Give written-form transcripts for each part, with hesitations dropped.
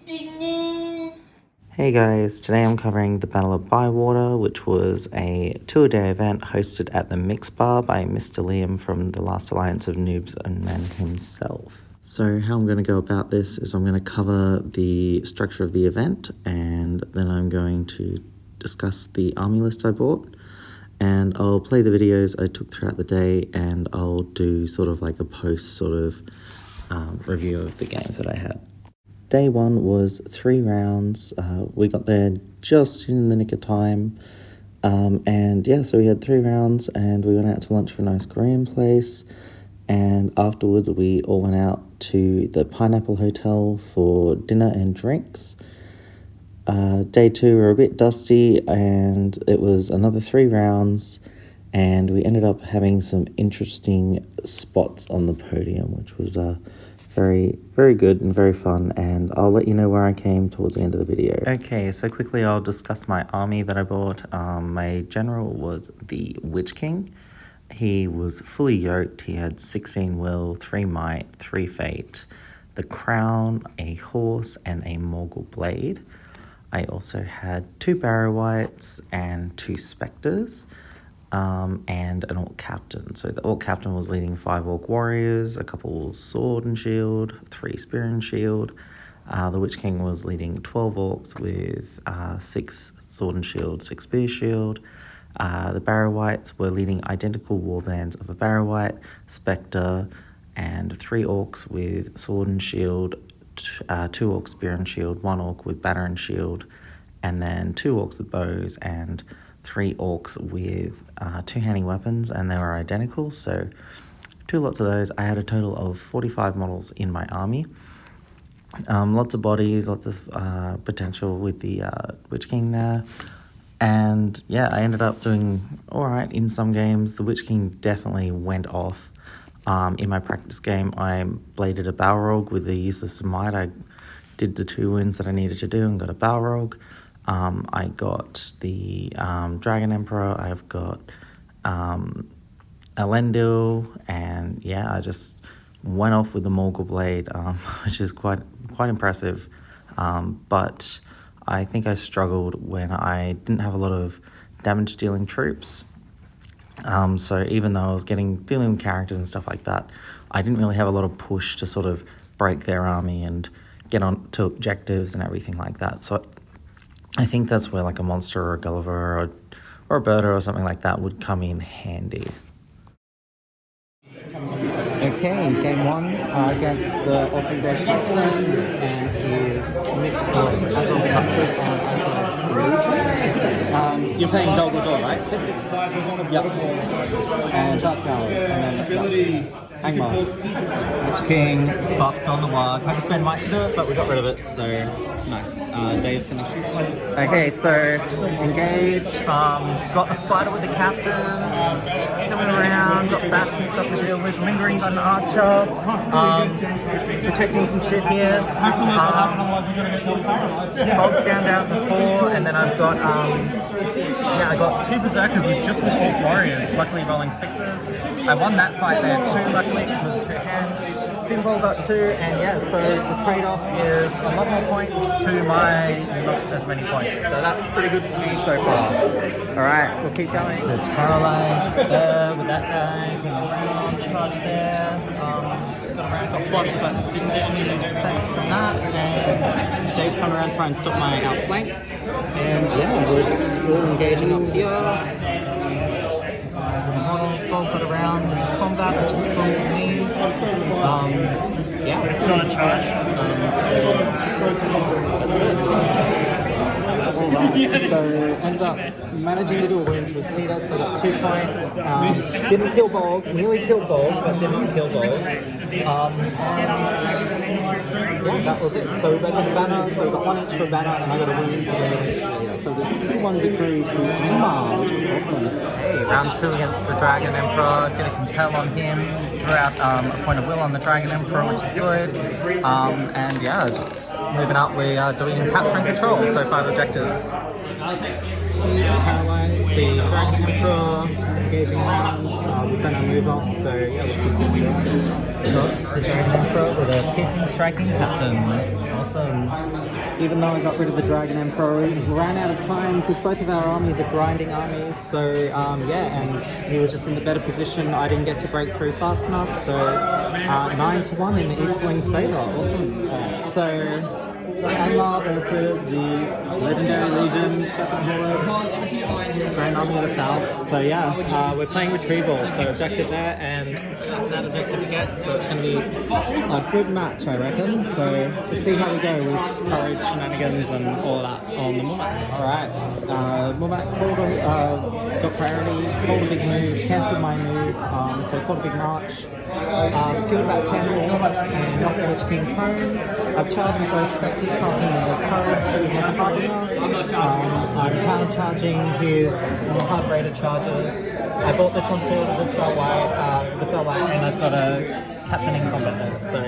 Hey guys, today I'm covering the Battle of Bywater, which was a 2-day event hosted at the Mix Bar by Mr. Liam from the Last Alliance of Noobs and Men himself. So how I'm going to go about this is I'm going to cover the structure of the event, and then I'm going to discuss the army list I bought, and I'll play the videos I took throughout the day, and I'll do sort of like a post review of the games that I had. Day one was 3 rounds. We got there just in the nick of time. And yeah, so we had 3 rounds and we went out to lunch for a nice Korean place. And afterwards we all went out to the Pineapple Hotel for dinner and drinks. Day 2 we were a bit dusty and it was another 3 rounds. And we ended up having some interesting spots on the podium, which was very, very good and very fun, and I'll let you know where I came towards the end of the video. Okay, so quickly I'll discuss my army that I bought. My general was the Witch King. He was fully yoked. He had 16 will, 3 might, 3 fate, the crown, a horse, and a Morgul blade. I also had 2 Barrow Wights and 2 Spectres. And an Orc Captain. So the Orc Captain was leading 5 Orc Warriors, a couple Sword and Shield, 3 Spear and Shield. The Witch King was leading 12 Orcs with 6 Sword and Shield, 6 Spear Shield. The Barrow Wights were leading identical warbands of a Barrow Wight, Spectre, and 3 Orcs with Sword and Shield, 2 Orcs Spear and Shield, 1 Orc with Banner and Shield, and then 2 Orcs with bows, and 3 Orcs with 2-handing weapons, and they were identical, so 2 lots of those. I had a total of 45 models in my army. Lots of bodies, lots of potential with the Witch King there. And yeah, I ended up doing alright in some games. The Witch King definitely went off. In my practice game, I bladed a Balrog with the use of some might. I did the 2 wins that I needed to do and got a Balrog. I got the Dragon Emperor, I've got Elendil, and yeah, I just went off with the Morgul Blade, which is quite impressive, but I think I struggled when I didn't have a lot of damage dealing troops, so even though I was dealing with characters and stuff like that, I didn't really have a lot of push to sort of break their army and get on to objectives and everything like that, so I think that's where like a monster or a Gulliver or a Birder or something like that would come in handy. Okay, game 1 against the awesome Dave Thompson and his mix of Azor's Hunters and Azor's Legion. You're playing Dog Dog, right? Yep. And Dark Powers, and then Angmar. Witch King, fucked on the ward. Had to spend might to do it, but we got rid of it, so nice. Dave's gonna shoot. Okay, so engage. Got the spider with the captain. Coming around, got bats and stuff to deal with. Lingering, got an archer. Protecting some shit here. Bogs down to 4, and then I've got I got 2 berserkers with Orc Warriors. Luckily rolling 6s. I won that fight there too. Luckily, because of the 2-hand. Finball got 2, and yeah, so the trade-off is a lot more points to my not as many points. So that's pretty good to me so far. Alright, we'll keep going. So paralyzed there with that guy, came around, charge there. Got blocked, but didn't get any effects from that. And Dave's come around to try and stop my outflank. And yeah, we're just all engaging up here. Models both got around in combat, which is cool with me. Yeah, it's not a charge. That's it. Alright, so ended up managing to do a win to his leader, so got 2 points. Didn't kill Bog, nearly killed Bog, but didn't kill Bog. Yeah, that was it. So we both got a banner, so we got 1 each for a banner, and I got a win for the leader. So there's 2-1 victory to Angmar, which is awesome. Hey, round 2 against the Dragon Emperor, did a compel on him, drew out a point of will on the Dragon Emperor, which is good. And yeah, just moving up, we are doing capture and control, so 5 objectives. Paralyze the Dragon Emperor. engaging rounds, spent our move off, so yeah, we'll just got the Dragon Emperor with a piercing striking captain. Awesome. Even though I got rid of the Dragon Emperor, we ran out of time because both of our armies are grinding armies, so yeah, and he was just in the better position. I didn't get to break through fast enough, so 9-1 in the Eastling's favour. Awesome. So Angmar versus the Legendary Legion, second horde, Grand Army of the South. So yeah, we're playing Retrieval, so objective there and that objective to get, so it's going to be a good match, I reckon. So let's see how we go with courage, shenanigans and all that on the Mummak. Alright, Mummak got priority, called a big move, cancelled my move, so called a big march. Skilled about 10 orcs and knocked the Witch King prone. I've charged with both Spectres, passing the courage with the Harbinger. I'm counter-charging his hard rated charges. I bought this one forward with the Spelllight, and I've got a Captain in combat there. So,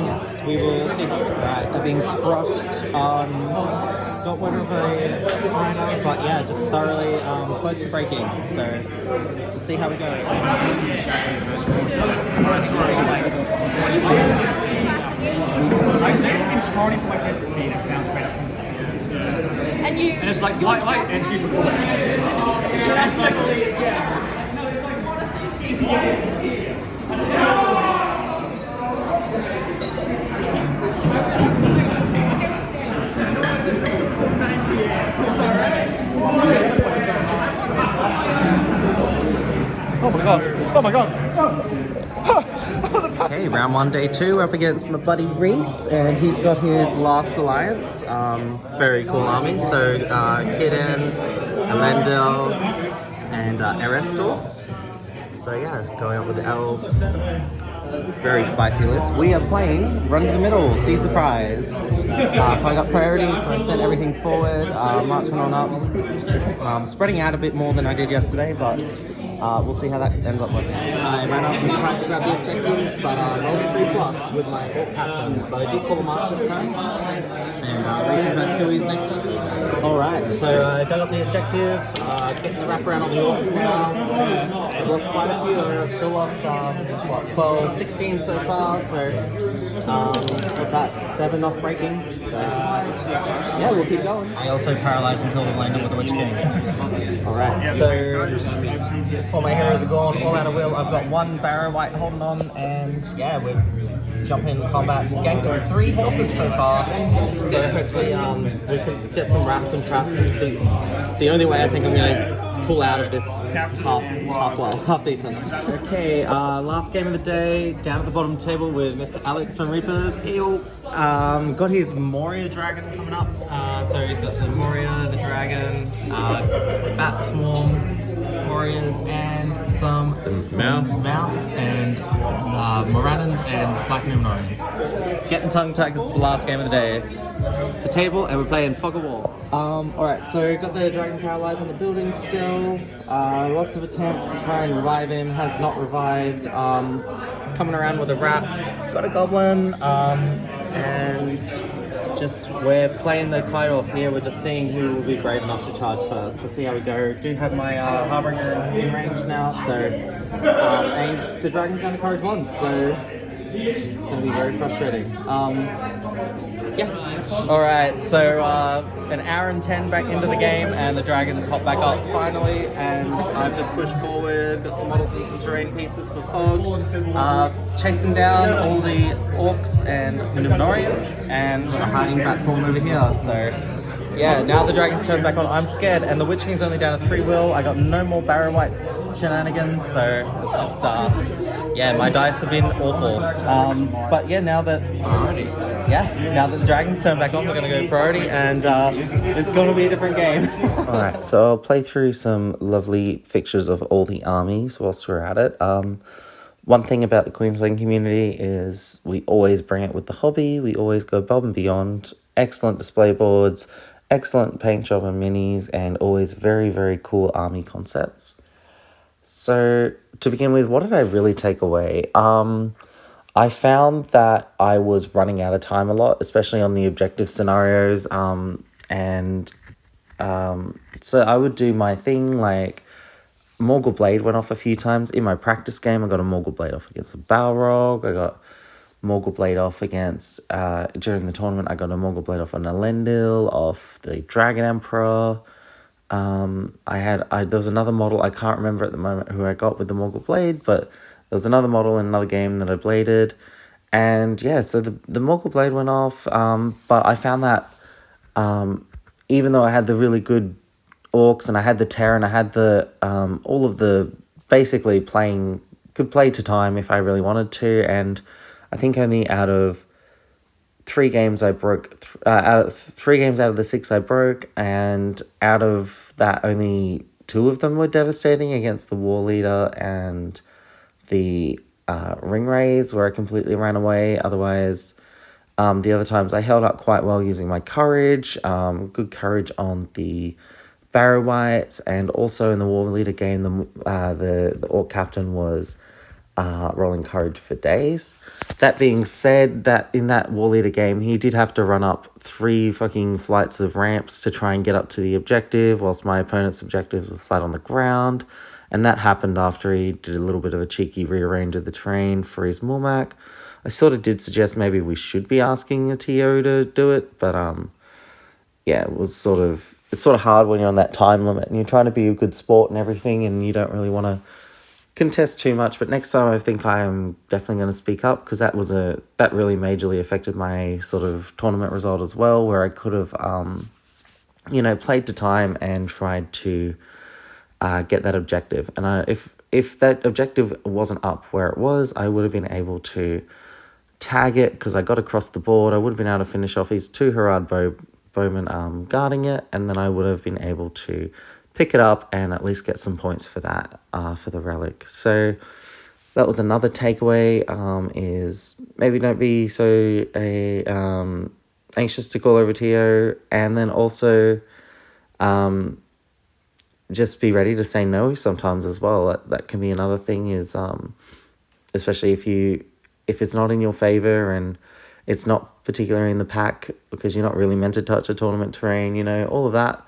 yes, we will see. Right, I've been crushed. Got one of those minors, but yeah, just thoroughly close to breaking. So, we'll see how we go. And it's like light, and she's recording. That's like, yeah. Oh my god! Oh my god! Okay, round 1, day 2, we're up against my buddy Reese, and he's got his last alliance. Very cool army. So Hidden, Elendil, and Erestor. So yeah, going up with the elves. Very spicy list. We are playing Run to the Middle, seize the prize. So I got priority, so I sent everything forward, marching on up. Spreading out a bit more than I did yesterday, but we'll see how that ends up looking. I ran up and tried to grab the objective, but I rolled 3+ with my Orc Captain, but I did call a march this time, and racing about Phillies next time. Alright, so I dug up the objective, getting the wraparound on the Orcs now. I've lost quite a few, I've still lost, 12, 16 so far, so what's that, 7 off breaking, so yeah, we'll keep going. I also paralysed and killed a lander with the Witch King. Alright, so all my heroes are gone, all out of will. I've got 1 Barrow White holding on, and yeah, we're jumping into combat. Ganked 3 horses so far, so hopefully we can get some wraps and traps. It's the only way I think I'm going to pull out of this half decent. Okay, last game of the day, down at the bottom table with Mr. Alex from Reapers. Eel got his Moria Dragon coming up, so he's got the Moria, the Dragon, Bat Swarm, Warriors, and some Mouth and Morannons and Black Numnorians. Getting tongue-tied because it's the last game of the day. It's a table and we're playing Fog of War. Alright, so got the Dragon Paralyzed on the building still. Lots of attempts to try and revive him, has not revived. Coming around with a rat. Got a Goblin, and just we're playing the kite off here. We're just seeing who will be brave enough to charge first. We'll see how we go. Do have my Harbinger in range now, so and the Dragon's down to courage 1, so it's going to be very frustrating. Yeah. Alright, so an hour and 10 back into the game, and the Dragons hop back up finally, and I've just pushed forward, got some models and some terrain pieces for Fog, chasing down all the Orcs and Numnorians, and got a hiding Batswarm over here, so yeah, now the Dragons turn back on. I'm scared, and the Witch King's only down to 3 will. I got no more Barrow White shenanigans, so it's just yeah, my dice have been awful. But yeah, now that the Dragons turn back on, we're gonna go priority, and it's gonna be a different game. Alright, so I'll play through some lovely fixtures of all the armies whilst we're at it. One thing about the Queensland community is we always bring it with the hobby. We always go above and beyond. Excellent display boards, excellent paint job and minis, and always very, very cool army concepts. So to begin with, what did I really take away? I found that I was running out of time a lot, especially on the objective scenarios. So I would do my thing, like Morgul Blade went off a few times. In my practice game, I got a Morgul Blade off against a Balrog. I got Morgul Blade off against, during the tournament, I got a Morgul Blade off an Elendil, off the Dragon Emperor. There was another model, I can't remember at the moment who I got with the Morgul Blade, but there was another model in another game that I bladed. And yeah, so the Morgul Blade went off, but I found that even though I had the really good orcs and I had the Terror and I had the all of the basically could play to time if I really wanted to, and I think only out of 3 games I broke, out of 3 games out of the 6 I broke, and out of that only 2 of them were devastating against the War Leader and the Ring Wraiths, where I completely ran away. Otherwise, the other times I held up quite well using my courage, good courage on the Barrow Whites, and also in the War Leader game, the Orc Captain was rolling courage for days. That being said, that in that War Leader game, he did have to run up 3 fucking flights of ramps to try and get up to the objective, whilst my opponent's objectives were flat on the ground. And that happened after he did a little bit of a cheeky rearrange of the terrain for his Mulmac. I sort of did suggest maybe we should be asking a TO to do it, but yeah, it's sort of hard when you're on that time limit and you're trying to be a good sport and everything, and you don't really want to contest too much. But next time I think I am definitely going to speak up, because that really majorly affected my sort of tournament result as well, where I could have played to time and tried to get that objective. And if that objective wasn't up where it was, I would have been able to tag it, because I got across the board. I would have been able to finish off his 2 Harad bowmen guarding it, and then I would have been able to pick it up and at least get some points for that, for the relic. So that was another takeaway, is maybe don't be so anxious to call over TO, and then also just be ready to say no sometimes as well. That can be another thing, is especially if it's not in your favor and it's not particularly in the pack, because you're not really meant to touch a tournament terrain, all of that.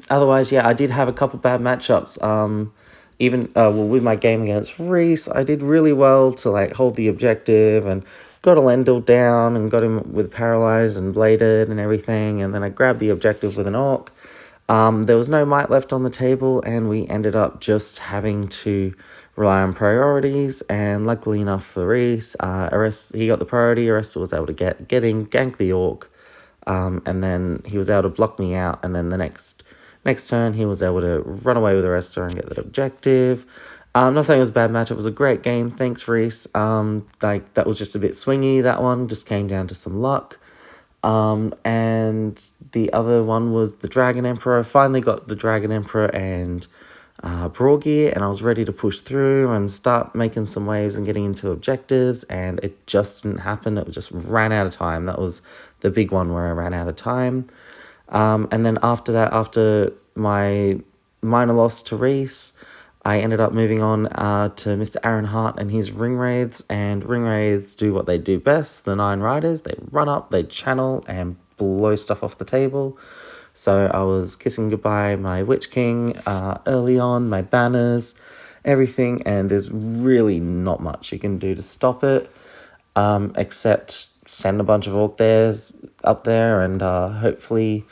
Otherwise, yeah, I did have a couple bad matchups. With my game against Reese, I did really well to hold the objective and got Elendil down and got him with paralyzed and bladed and everything, and then I grabbed the objective with an orc. There was no might left on the table, and we ended up just having to rely on priorities, and luckily enough for Reese, he got the priority. Arresta was able to gank the orc, and then he was able to block me out, and then the next turn he was able to run away with Arresta and get that objective. I'm not saying it was a bad match, it was a great game, thanks Reese. That was just a bit swingy, that one, just came down to some luck. And the other one was the Dragon Emperor. I finally got the Dragon Emperor and Broadgear, and I was ready to push through and start making some waves and getting into objectives, and it just didn't happen. It just ran out of time. That was the big one where I ran out of time. And then after that, after my minor loss to Reese, I ended up moving on to Mr. Aaron Hart and his Ring Wraiths, and Ring Wraiths do what they do best, the 9 Riders. They run up, they channel, and blow stuff off the table. So I was kissing goodbye my Witch King early on, my banners, everything, and there's really not much you can do to stop it, except send a bunch of Orc Theirs up there, and hopefully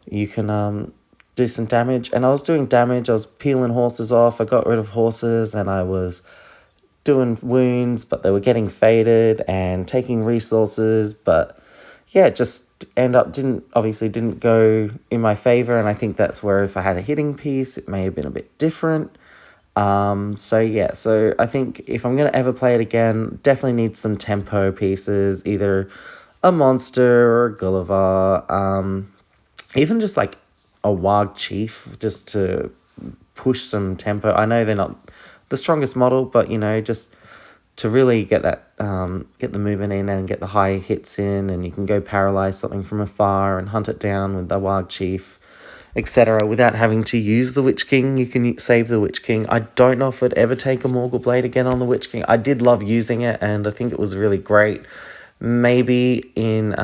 you can do some damage. And I was doing damage, I was peeling horses off, I got rid of horses, and I was doing wounds, but they were getting faded, and taking resources, but yeah, just didn't go in my favor, and I think that's where if I had a hitting piece, it may have been a bit different. So I think if I'm going to ever play it again, definitely need some tempo pieces, either a monster or a Gulliver, even just a Warg Chief, just to push some tempo. I know they're not the strongest model, but just to really get that, get the movement in and get the high hits in, and you can go paralyze something from afar and hunt it down with the Warg Chief, etc. Without having to use the Witch King. You can save the Witch King. I don't know if I'd ever take a Morgul Blade again on the Witch King. I did love using it, and I think it was really great. Maybe in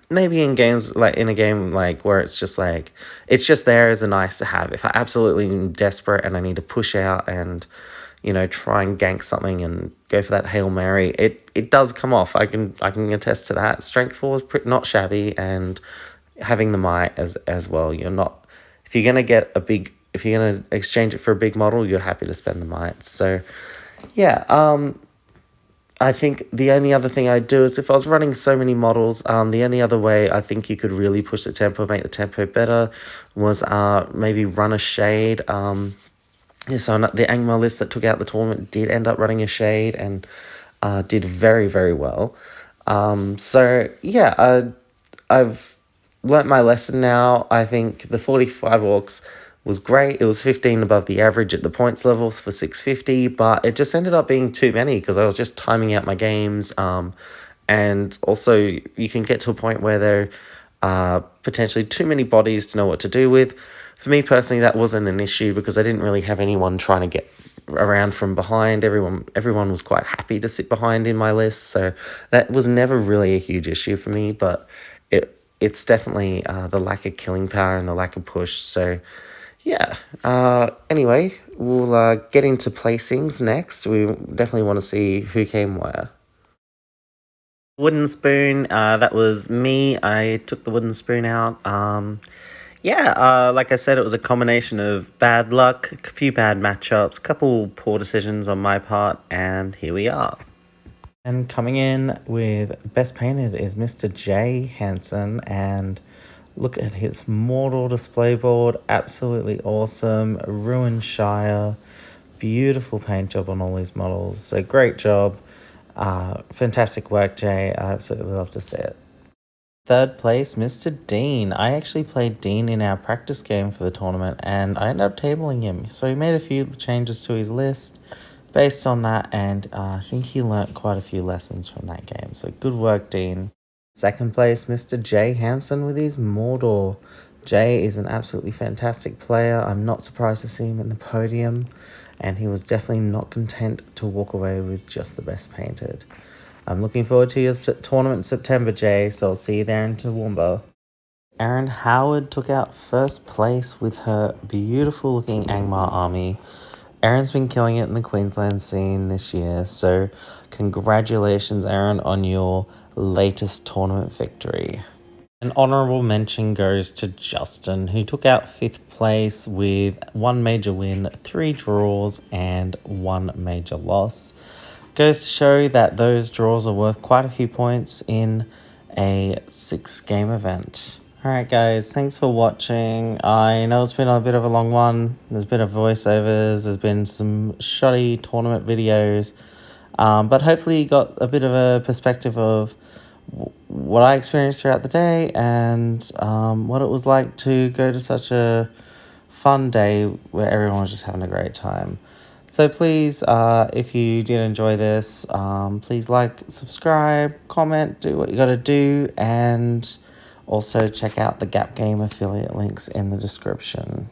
maybe in games, like in a game like where it's just like, it's just there as a nice to have. If I absolutely am desperate and I need to push out and, you know, try and gank something and go for that Hail Mary, it does come off. I can attest to that. Strength 4 is not shabby, and having the might as well. You're not, if you're gonna get a big, if you're gonna exchange it for a big model, you're happy to spend the might. So yeah, I think the only other thing I'd do is, if I was running so many models, the only other way I think you could really push the tempo, make the tempo better, was maybe run a shade. Yeah, so the Angmar list that took out the tournament did end up running a shade and did very, very well. So yeah, I've learnt my lesson now. I think the 45 orcs was great. It was 15 above the average at the points levels for 650, but it just ended up being too many because I was just timing out my games. And also you can get to a point where there are potentially too many bodies to know what to do with. For me personally, that wasn't an issue because I didn't really have anyone trying to get around from behind. Everyone was quite happy to sit behind in my list, so that was never really a huge issue for me. But it's definitely the lack of killing power and the lack of push. So yeah. Anyway, we'll get into placings next. We definitely want to see who came where. Wooden spoon, that was me. I took the wooden spoon out. Yeah, like I said, it was a combination of bad luck, a few bad matchups, a couple poor decisions on my part, and here we are. And coming in with Best Painted is Mr. J. Hansen, and look at his Mortal display board, absolutely awesome. Ruined Shire, beautiful paint job on all these models, so great job. Fantastic work, Jay. I absolutely love to see it. Third place, Mr. Dean. I actually played Dean in our practice game for the tournament, and I ended up tabling him. So he made a few changes to his list based on that, and I think he learnt quite a few lessons from that game. So good work, Dean. Second place, Mr. Jay Hansen with his Mordor. Jay is an absolutely fantastic player. I'm not surprised to see him in the podium, and he was definitely not content to walk away with just the Best Painted. I'm looking forward to your tournament in September, Jay, so I'll see you there in Toowoomba. Erin Howard took out first place with her beautiful looking Angmar army. Erin's been killing it in the Queensland scene this year, so congratulations, Erin, on your latest tournament victory. An honourable mention goes to Justin, who took out 5th place with 1 major win, 3 draws, and 1 major loss. Goes to show that those draws are worth quite a few points in a 6-game event. Alright guys, thanks for watching. I know it's been a bit of a long one. There's been voiceovers, there's been some shoddy tournament videos, but hopefully you got a bit of a perspective of what I experienced throughout the day and what it was like to go to such a fun day where everyone was just having a great time. So please, if you did enjoy this, please like, subscribe, comment, do what you gotta do, and also check out the Gap Game affiliate links in the description.